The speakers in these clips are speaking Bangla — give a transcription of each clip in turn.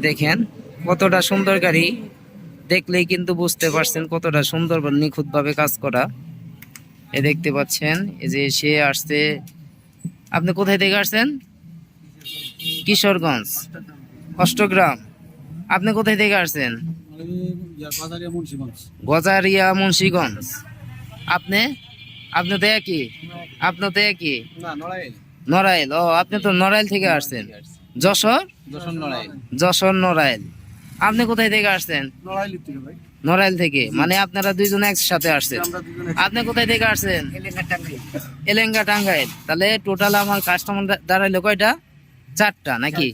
দেখেন কতটা সুন্দর গাড়ি, দেখলেই কিন্তু বুঝতে পারছেন কতটা সুন্দর নিখুঁত ভাবে কাজ করা। দেখতে পাচ্ছেন এই যে সে আসছে। আপনি কোথায় থেকে আসছেন? কিশোরগঞ্জ, অষ্টগ্রাম। আপনি কোথায় থেকে আসছেন? গজারিয়া, মুন্সিগঞ্জ। আপনি আপনি তো একই, আপনি তো একই। নড়াইল। ও, আপনি তো নড়াইল থেকে আসছেন। যশোর, যশোর নড়াইল। আপনি কোথায় থেকে আসছেন? নড়াইল থেকে, মানে আপনারা দুইজন একসাথে আসছেন। আপনি কোথায় থেকে আসছেন? এলেঙ্গা, টাঙ্গাইল। তাহলে টোটাল আমার কাস্টমার দাঁড়াইলো কয়টা? 4টা নাকি?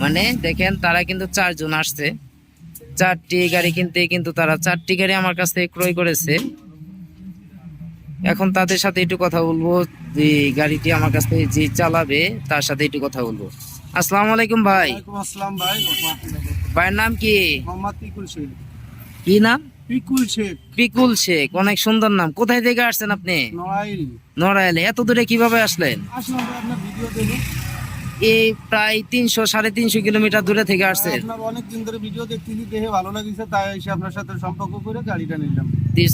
মানে দেখেন তারা কিন্তু 4 জন আসছে। 4টি গাড়ি কিনতে কিন্তু তারা 4টি গাড়ি আমার কাছ থেকে ক্রয় করেছে। এখন তাদের সাথে একটু কথা বলবো, যে গাড়িটি আমার কাছ থেকে যে চালাবে তার সাথে একটু কথা বলবো। আসসালামু আলাইকুম ভাই। আসসালাম ভাই। ভাইয়ের নাম কি? মোহাম্মদ পিকুল শেখ। কি নাম? পিকুল শেখ। পিকুল শেখ, অনেক সুন্দর নাম। কোথায় থেকে আসছেন আপনি? নড়াইল। নড়াইলে। এত দূরে কিভাবে আসলেন? আসলাম ভাই, আপনার ভিডিও দেখে। এই প্রায় 300-350 কিলোমিটার দূরে থেকে আসছেন। আপনার অনেক দিন ধরে ভিডিও দেখতেছি, দেখে ভালো লাগিছে, তাই এসে আপনার সাথে সম্পর্ক করে গাড়িটা নিলাম।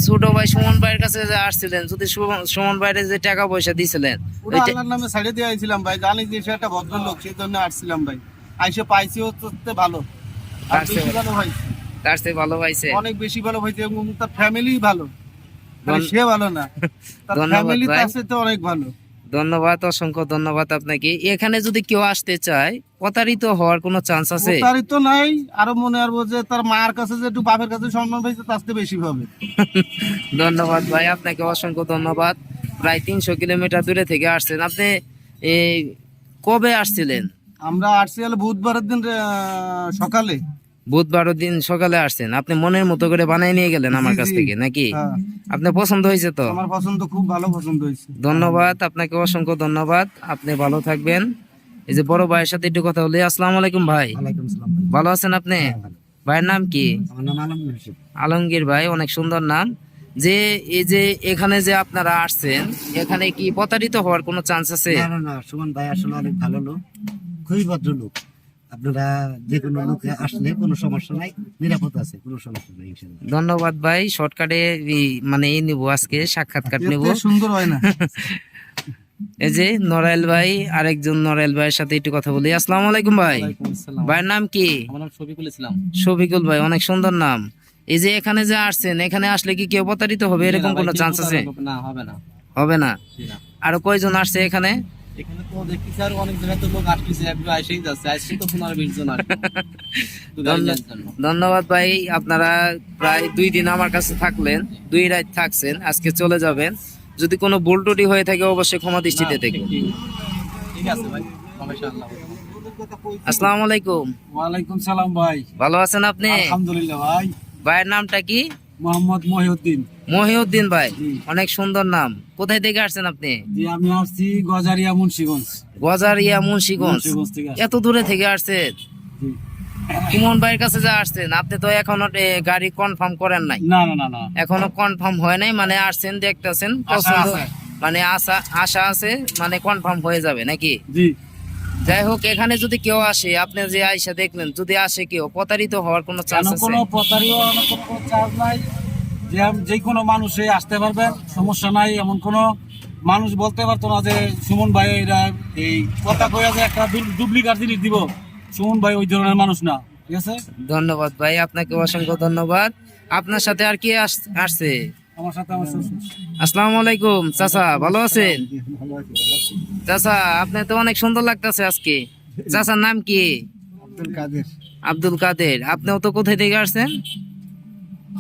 ছোট ভাই সুমন ভাইয়ের কাছে যে আসছিলেন, যদি সুমন ভাইয়ের যে টাকা পয়সা দিয়েছিলেন ওটা আল্লাহর নামে ছাড়ে দিয়ে আইছিলাম ভাই, জানি যে সে একটা ভদ্রলোক, সেই জন্য আসছিলাম ভাই। আইসে পাইছি হচ্ছে ভালো, আর বেশি ভালো ভাই, তার চেয়ে ভালো পাইছে, অনেক বেশি ভালো হয়েছে, এবং তার ফ্যামিলি ভালো, সে ভালো না, তার ধন্যবাদ ফ্যামিলি ভাই। তার সাথে অনেক ভালো। ধন্যবাদ, অসংখ্য ধন্যবাদ আপনাকে। এখানে যদি কেউ আসতে চায়, প্রতারিত হওয়ার কোনো চান্স আছে? প্রতারিত নাই, আরো মনে আসবো যে তার মার কাছে যে একটু বাপের কাছে সম্মান পাইছে, তার চেয়ে বেশি পাবে। ধন্যবাদ ভাই, আপনাকে অসংখ্য ধন্যবাদ। প্রায় 300 কিলোমিটার দূরে থেকে আসছেন আপনি। এই কবে আসছিলেন? আমরা আসছি হলো বুধবারের দিন সকালে। বুধবারের দিন সকালে আসছেন। আপনি মনের মতো করে বানাই নিয়ে গেলেন আমার কাছ থেকে নাকি? হ্যাঁ। আপনার পছন্দ হয়েছে তো? আমার পছন্দ, খুব ভালো পছন্দ হয়েছে। ধন্যবাদ, আপনাকে অসংখ্য ধন্যবাদ। আপনি ভালো থাকবেন। এই যে বড় ভাইয়ের সাথে একটু কথা বলি। আসসালামু আলাইকুম ভাই। ওয়ালাইকুম আসসালাম ভাই। ভালো আছেন আপনি? ভাইয়ের নাম কি? আমার নাম আলমগীর হোসেন। আলমগীর ভাই, অনেক সুন্দর নাম। যে এই যে এখানে যে আপনারা আসছেন, এখানে কি প্রতারিত হওয়ার কোনো চান্স আছে? না না না, সুমন ভাই আসলে অনেক ভালো লোক, খুবই ভদ্র লোক। আপনারা যে কোনো লোকে আসলে কোনো সমস্যা নাই, নিরাপদ আছে, কোনো সমস্যা নাই ইনশাআল্লাহ। ধন্যবাদ ভাই। শর্টকাটে মানে এই নিব, আজকে সাক্ষাৎকার নিব। সুন্দর হয় না। এই যে নড়াইল ভাই, আরেকজন নড়াইল ভাইয়ের সাথে একটু কথা বলি। আসসালামু আলাইকুম ভাই। ভাইয়ের নাম কি? আমার নাম শফিকুল ইসলাম। শফিকুল ভাই, অনেক সুন্দর নাম। এই যে এখানে যে আসছেন, এখানে আসলে কি কেউ প্রতারিত হবে এরকম কোনো চান্স আছে? না, হবে না। হবে না? আরো কয়জন আসছে এখানে? এখানে তো দেখতেছি আর অনেক জায়গা তো লোক আসতেছে, একটু আইসেই যাচ্ছে, আজকে তো 15-20 জন আসবে। ধন্যবাদ ভাই, আপনারা প্রায় 2 দিন আমার কাছে থাকলেন, 2 রাত থাকছেন, আজকে চলে যাবেন। যদি কোনো ভুল ত্রুটি হয়ে থাকে অবশ্যই ক্ষমা দৃষ্টিতে দেখবেন। ঠিক আছে ভাই, মাশাআল্লাহ। আসসালামু আলাইকুম। ওয়ালাইকুম সালাম ভাই। ভালো আছেন আপনি? আলহামদুলিল্লাহ ভাই। ভাইয়ের নামটা কি? মোহাম্মদ মহিউদ্দিন। মহিউদ্দিন ভাই, জি। অনেক সুন্দর নাম। কোথায় থেকে আসছেন আপনি? জি, আমি আসছি গজারিয়া মুন্সিগঞ্জ। গজারিয়া, মুন্সিগঞ্জ। মুন্সিগঞ্জ থেকে আসছি। এত দূরে থেকে আসছেন? জি। সুমন ভাইয়ের কাছে যা আসছেন, আপনি তো এখনো গাড়ি কনফার্ম করেন নাই? না না না না, এখনো কনফার্ম হয় নাই, মানে আসছেন, দেখতেছেন, পছন্দ, আছে। মানে আশা আছে, মানে কনফার্ম হয়ে যাবে নাকি? জি। যাই হোক, এখানে যদি কেউ আসে, আপনি যে আয়সা দেখলেন, যদি আসে কেউ, প্রতারিত হওয়ার কোনো চান্স আছে? কোনো প্রতারিত কোনো চার্জ নাই, যে কোনো মানুষে আসতে পারবেন, সমস্যা নাই। এমন কোনো মানুষ বলতে পারতো না যে সুমন ভাই এরা এই কথা কইয়া যে একটা ডুপ্লিকেট জিনিস দিব, সুমন ভাই ওই ধরনের মানুষ না। ঠিক আছে, ধন্যবাদ ভাই, আপনাকে অসংখ্য ধন্যবাদ। আপনার সাথে আর কি আসছে? আমার সাথে আমার শ্বশুর। আসসালামু আলাইকুম চাচা, ভালো আছেন? চাচা, আপনি তো অনেক সুন্দর লাগতেছে আজকে। চাচার নাম কি? আব্দুল কাদের। আব্দুল কাদের। আপনিও তো কোথায় থেকে আসছেন?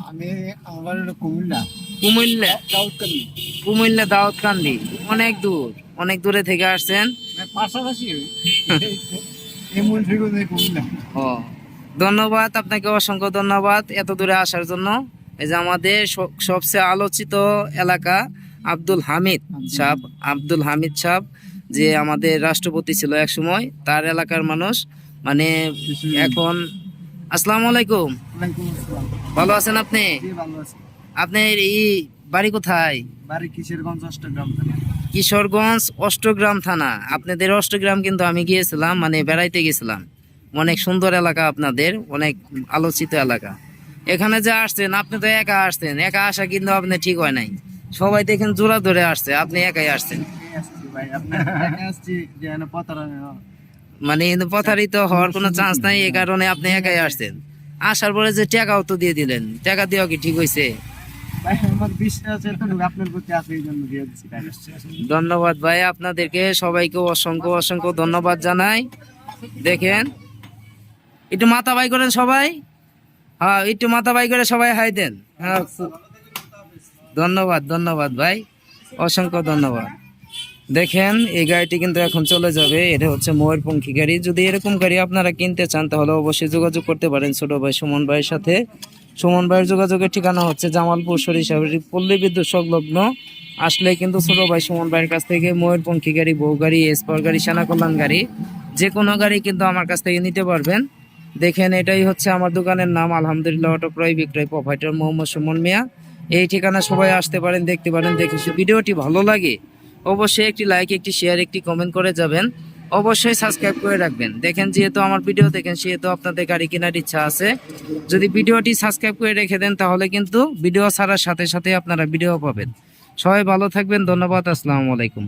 আমি আমার কুমিল্লা। কুমিল্লা? দাউদকান্দি। কুমিল্লা দাউদকান্দি, অনেক দূর, অনেক দূরে থেকে আসছেন। পাশাপাশি এমন কুমিল্লা। ও, ধন্যবাদ, আপনাকে অসংখ্য ধন্যবাদ এত দূরে আসার জন্য। এই যে আমাদের সবচেয়ে আলোচিত এলাকা আব্দুল হামিদ সাহেব, আব্দুল হামিদ সাহেব, যে আমাদের রাষ্ট্রপতি ছিল এক সময়, তার এলাকার মানুষ, মানে এখন। আসসালামু আলাইকুম। ওয়ালাইকুম আসসালাম। ভালো আছেন আপনি? জি, ভালো আছি। আপনার এই বাড়ি কোথায়? বাড়ি কিশোরগঞ্জ, অষ্টগ্রাম থানা। কিশোরগঞ্জ, অষ্টগ্রাম থানা। আপনাদের অষ্টগ্রাম কিন্তু আমি গিয়েছিলাম, মানে বেড়াইতে গেছিলাম। অনেক সুন্দর এলাকা আপনাদের, অনেক আলোচিত এলাকা। এখানে যে আসছেন আপনি তো একা আসছেন, একা আসা কিন্তু আপনি ঠিক হয় নাই। সবাই দেখেন জোড়া ধরে আসছে, আপনি একাই আসছেন। মানে কিন্তু প্রতারিত হওয়ার কোনো চান্স নাই, এই কারণে আপনি একাই আসছেন। আসার পরে যে টাকাও তো দিয়ে দিলেন, টাকা দেওয়া কি ঠিক হয়েছে? ধন্যবাদ ভাই, আপনাদেরকে সবাইকে অসংখ্য অসংখ্য ধন্যবাদ জানাই। দেখেন একটু মাথা বাই করেন সবাই, হ্যাঁ একটু মাথা বাই করে সবাই হাই দেন। হ্যাঁ ধন্যবাদ ধন্যবাদ ভাই, অসংখ্য ধন্যবাদ। দেখেন এই গাড়িটি কিন্তু এখন চলে যাবে, এটা হচ্ছে ময়ূরপঙ্খী গাড়ি। যদি এরকম গাড়ি আপনারা কিনতে চান তাহলে অবশ্যই যোগাযোগ করতে পারেন ছোট ভাই সুমন ভাইয়ের সাথে। সুমন ভাইয়ের যোগাযোগের ঠিকানা হচ্ছে জামালপুর সরিষাবাড়ি পল্লী বিদ্যুৎ সংলগ্ন। আসলে কিন্তু ছোট ভাই সুমন ভাইয়ের কাছ থেকে ময়ূরপঙ্খী গাড়ি, বউ গাড়ি, এসপার গাড়ি, সেনা কল্যাণ গাড়ি, যে কোনো গাড়ি কিন্তু আমার কাছ থেকে নিতে পারবেন। দেখেন এটাই হচ্ছে আমার দোকানের নাম, আলহামদুলিল্লাহ অটো ক্রয় বিক্রয় প্রোভাইডার মোহাম্মদ সুমন মিয়া। এই ঠিকানা সবাই আসতে পারেন, দেখতে পারেন। দেখে ভিডিওটি ভালো লাগে অবশ্যই একটি লাইক, একটি শেয়ার, একটি কমেন্ট করে যাবেন। অবশ্যই সাবস্ক্রাইব করে রাখবেন। দেখেন যেহেতু আমার ভিডিও দেখেন সেহেতু আপনাদের গাড়ি কেনার ইচ্ছা আছে। যদি ভিডিওটি সাবস্ক্রাইব করে রেখে দেন তাহলে কিন্তু ভিডিও ছাড়ার সাথে সাথে আপনারা ভিডিও পাবেন। সবাই ভালো থাকবেন, ধন্যবাদ, আসসালামু আলাইকুম।